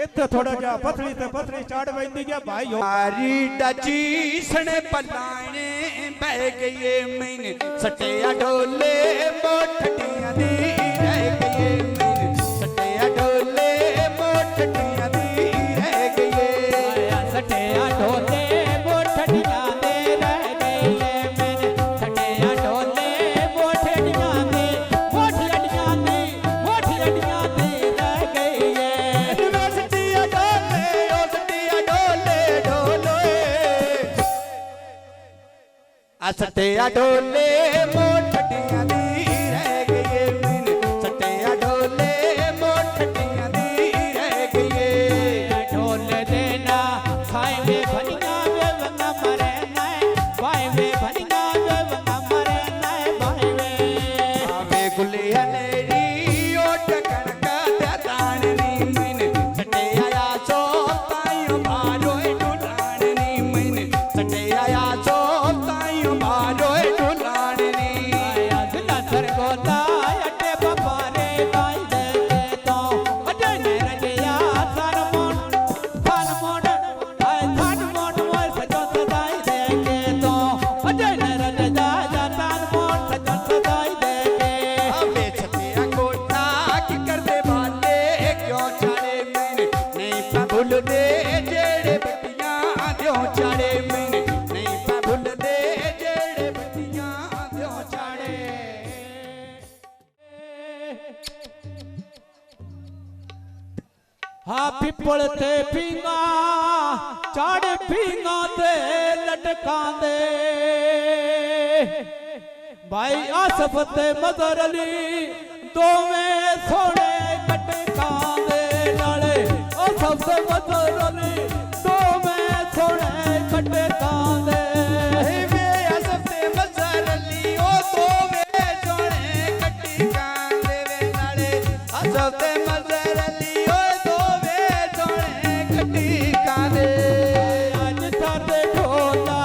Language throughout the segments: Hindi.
इत्थे थोड़ा जा पथरी चाड़ वेंदी गया भाई मारी डची सने पलाने बह गए मैंने सटिया ढोले मोठटियां दी रह गए मैंने सटिया ढोले मोठटियां दी रह गए सटिया ढोले मोठटियां दे रह गए मैंने सटिया ढोले मोठटियां दे मोठटियां दे रह गई सटिया ढोले मोठटियां दी रह गई मैंने सटिया ढोले मोठटियां दी रह गई ढोल देना खाएंगे भनिया वे वंगा मरे नाय भाई वे भनिया वे वंगा मरे नाय भाई वे आवे गुलिया नेरी ओट कणका दाणनी मैंने सटिया सो तायो बारो डुलाणनी मैंने सटिया सो तायो बारो डुलाणनी सर गोता अटे बपारे भाई दे तो अटे ने रजिया सर मोन थान मोन मोय सजो सदाई दे के तो अटे ने रजिया थान मोन सजो सदाई दे के अबे सटिया कोठा की कर दे भाले क्यों छाड़े मैंने नहीं पा भूल दे जेड़े बटियां द्यो छाड़े मैंने नहीं पा भूल दे जेड़े बटियां द्यो छाड़े हाँ पिपल ते पींगा चाड़ पींगा ते लटका दे भाई आसफ ते मदर अली दोवें सोने कटका दे नाले आसफ ते मदर अली दोवें सोने कटका दे वे असते मजर अली ओ तो वे सोने कट्टी कांदे वे नाले असते मजर अली ओ तो वे सोने कट्टी कांदे आज तारे ढोला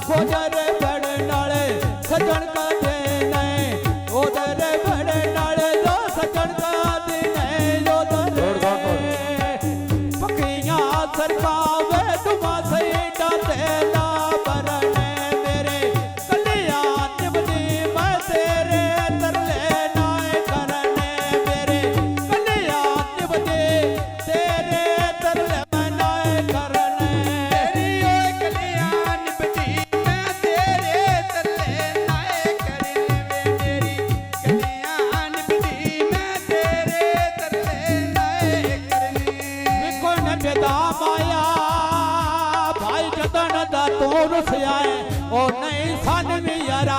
गोजर बड़ नाले सजन का दे नहीं ओदर बड़ नाले जो सजन का दे नहीं ओदर पकियां सरकावे तुमा सईटा तेला बरने मेरे कल्याण निभदी मैं तेरे तरले नाय करने मेरे कल्याण निभदी तेरे तरले मैं नाय करने तेरी ओ कल्याण बजी मैं तेरे तरले नाए करने वे मेरी कल्याण बजी मैं तेरे तरले नाए करने कोन बेदा माया भाई जतन दा तोर से आए ओ नहीं सन भी यारा